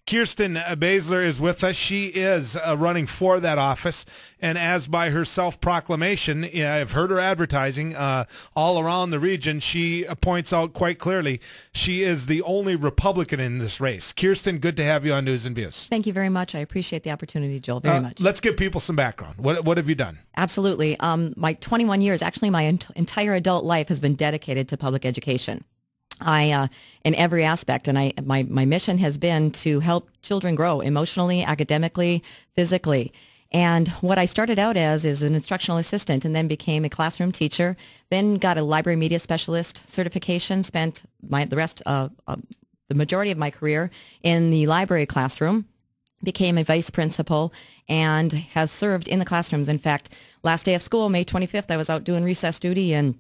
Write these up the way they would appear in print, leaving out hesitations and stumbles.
Kirsten Baesler is with us. She is running for that office, and as by her self-proclamation, I've heard her advertising all around the region, she points out quite clearly she is the only Republican in this race. Kirsten, good to have you on News and Views. Thank you very much. I appreciate the opportunity, Joel, very much. Let's give people some background. What have you done? Absolutely. My 21 years, actually my entire adult life has been dedicated to public education. In every aspect, and my mission has been to help children grow emotionally, academically, physically. And what I started out as is an instructional assistant and then became a classroom teacher, then got a library media specialist certification, spent the majority of my career in the library classroom, became a vice principal, and has served in the classrooms. In fact, last day of school, May 25th, I was out doing recess duty and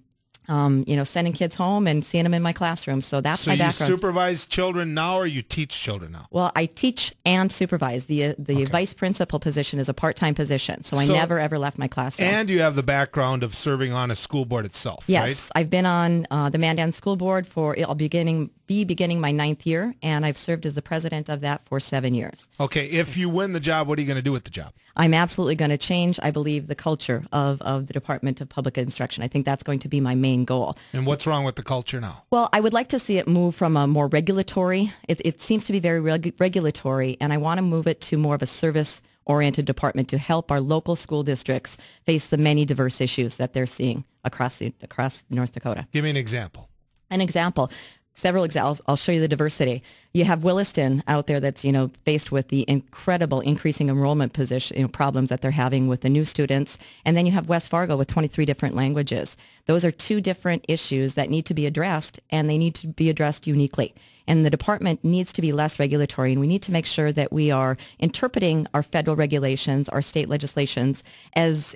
sending kids home and seeing them in my classroom. So that's my background. So you supervise children now, or you teach children now? Well, I teach and supervise. The vice principal position is a part-time position, so I never, ever left my classroom. And you have the background of serving on a school board itself, yes, right? I've been on the Mandan School Board I'll be beginning my 9th year, and I've served as the president of that for 7 years. Okay, if you win the job, what are you going to do with the job? I'm absolutely going to change, I believe, the culture of the Department of Public Instruction. I think that's going to be my main goal. And what's wrong with the culture now? Well, I would like to see it move from a more regulatory, it seems to be very regulatory, and I want to move it to more of a service-oriented department to help our local school districts face the many diverse issues that they're seeing across North Dakota. Give me an example. Several examples. I'll show you the diversity. You have Williston out there that's, faced with the incredible increasing enrollment problems that they're having with the new students. And then you have West Fargo with 23 different languages. Those are two different issues that need to be addressed, and they need to be addressed uniquely. And the department needs to be less regulatory, and we need to make sure that we are interpreting our federal regulations, our state legislations as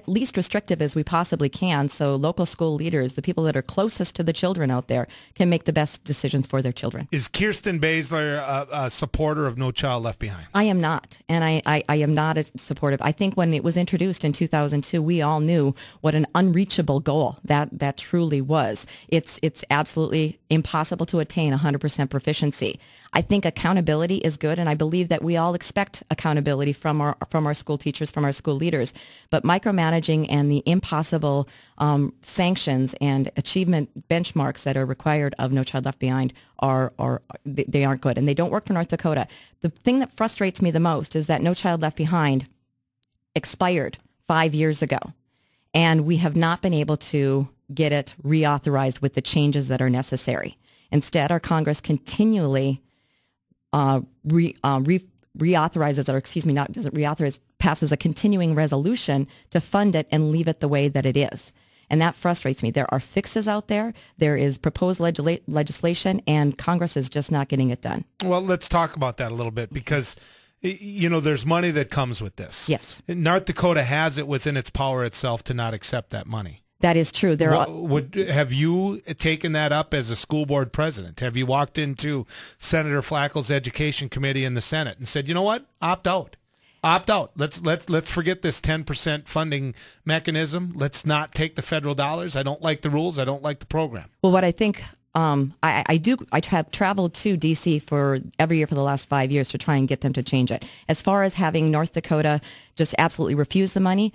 least restrictive as we possibly can, so local school leaders, the people that are closest to the children out there, can make the best decisions for their children. Is Kirsten Baesler a supporter of No Child Left Behind? I am not, and I am not supportive. I think when it was introduced in 2002, we all knew what an unreachable goal that truly was. It's absolutely impossible to attain 100% proficiency. I think accountability is good, and I believe that we all expect accountability from our school teachers, from our school leaders. But micromanaging and the impossible sanctions and achievement benchmarks that are required of No Child Left Behind they aren't good, and they don't work for North Dakota. The thing that frustrates me the most is that No Child Left Behind expired 5 years ago, and we have not been able to get it reauthorized with the changes that are necessary. Instead, our Congress continually passes a continuing resolution to fund it and leave it the way that it is. And that frustrates me. There are fixes out there. There is proposed legislation, and Congress is just not getting it done. Well, let's talk about that a little bit, because there's money that comes with this. Yes. North Dakota has it within its power itself to not accept that money. That is true. Have you taken that up as a school board president? Have you walked into Senator Flackel's education committee in the Senate and said, you know what, opt out? Opt out. Let's forget this 10% funding mechanism. Let's not take the federal dollars. I don't like the rules. I don't like the program. Well, what I think I have traveled to D.C. for every year for the last 5 years to try and get them to change it. As far as having North Dakota just absolutely refuse the money,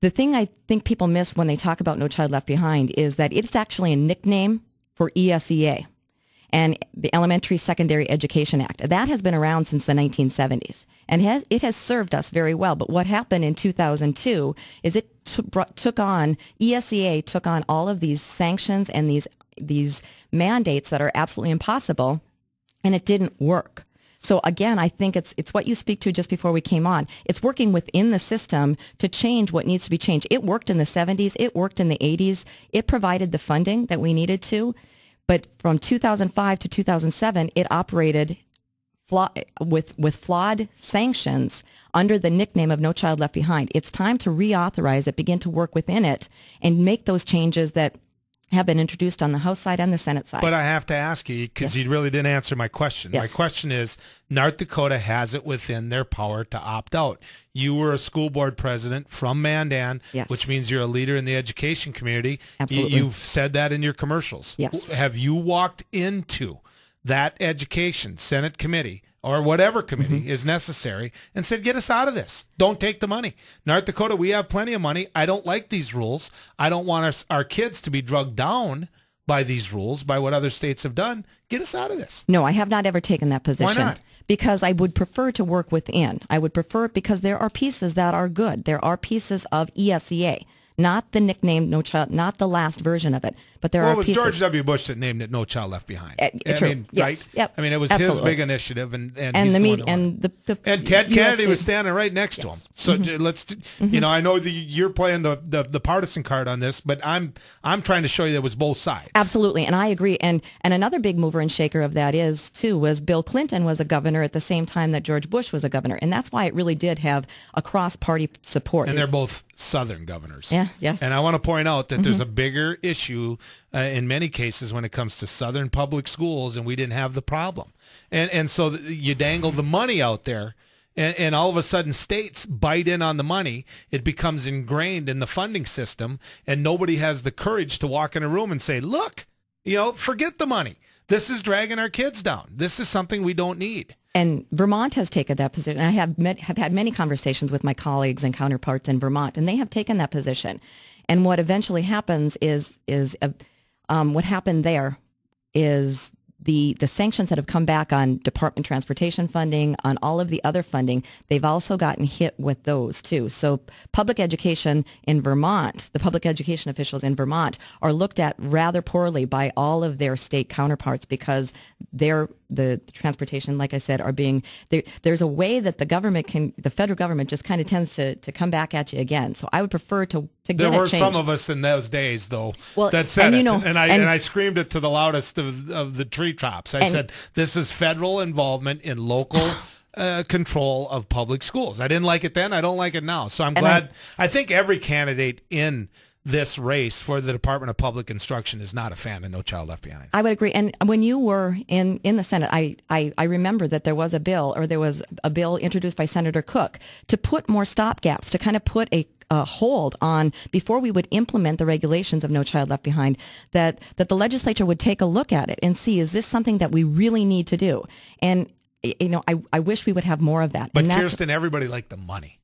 the thing I think people miss when they talk about No Child Left Behind is that it's actually a nickname for ESEA and the Elementary Secondary Education Act. That has been around since the 1970s, and it has served us very well. But what happened in 2002 is ESEA took on all of these sanctions and these mandates that are absolutely impossible, and it didn't work. So again, I think it's what you speak to just before we came on. It's working within the system to change what needs to be changed. It worked in the 70s. It worked in the 80s. It provided the funding that we needed to. But from 2005 to 2007, it operated with flawed sanctions under the nickname of No Child Left Behind. It's time to reauthorize it, begin to work within it, and make those changes that have been introduced on the House side and the Senate side. But I have to ask you, because you really didn't answer my question. Yes. My question is, North Dakota has it within their power to opt out. You were a school board president from Mandan, yes, which means you're a leader in the education community. Absolutely. You've said that in your commercials. Yes. Have you walked into that education Senate committee or whatever committee is necessary and said, get us out of this. Don't take the money. North Dakota, we have plenty of money. I don't like these rules. I don't want our kids to be drugged down by these rules, by what other states have done. Get us out of this. No, I have not ever taken that position. Why not? Because I would prefer to work within. I would prefer it because there are pieces that are good. There are pieces of ESEA. Not the nickname No Child, not the last version of it, but there are pieces. Well, it was George W. Bush that named it No Child Left Behind. True. Mean, yes. right? Yep. I mean, it was Absolutely. his big initiative, and Ted the Kennedy USA was standing right next to him. So let's, I know you're playing the partisan card on this, but I'm trying to show you that it was both sides. Absolutely, and I agree. And another big mover and shaker of that was Bill Clinton was a governor at the same time that George Bush was a governor, and that's why it really did have a cross-party support. And they're both Southern governors. Yeah, yes. And I want to point out that there's a bigger issue in many cases when it comes to Southern public schools, and we didn't have the problem. And so you dangle the money out there, and all of a sudden states bite in on the money. It becomes ingrained in the funding system, and nobody has the courage to walk in a room and say, look, forget the money. This is dragging our kids down. This is something we don't need. And Vermont has taken that position. I have had many conversations with my colleagues and counterparts in Vermont, and they have taken that position. And what eventually happens is what happened there is the sanctions that have come back on Department Transportation funding, on all of the other funding, they've also gotten hit with those too. So public education in Vermont, the public education officials in Vermont are looked at rather poorly by all of their state counterparts because the transportation, like I said, are being there's a way that the federal government just kind of tends to come back at you again. So I would prefer to get there were it changed. some of us in those days though that and said it, and I screamed it to the loudest of the treetops. I said, this is federal involvement in local control of public schools. I didn't like it then. I don't like it now. So I'm glad. I think every candidate in this race for the Department of Public Instruction is not a fan of No Child Left Behind. I would agree. And when you were in the Senate, I remember that there was a bill introduced by Senator Cook to put more stopgaps, to kind of put a hold on before we would implement the regulations of No Child Left Behind, that the legislature would take a look at it and see, is this something that we really need to do? And, I wish we would have more of that. But Kirsten, everybody liked the money.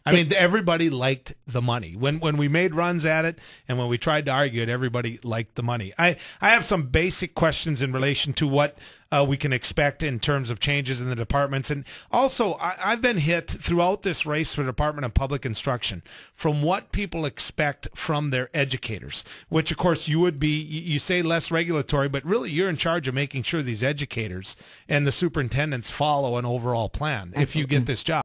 I mean, everybody liked the money. When we made runs at it and when we tried to argue it, everybody liked the money. I have some basic questions in relation to what we can expect in terms of changes in the departments. And also, I've been hit throughout this race for the Department of Public Instruction from what people expect from their educators, which, of course, you say less regulatory, but really you're in charge of making sure these educators and the superintendents follow an overall plan. Absolutely. If you get this job.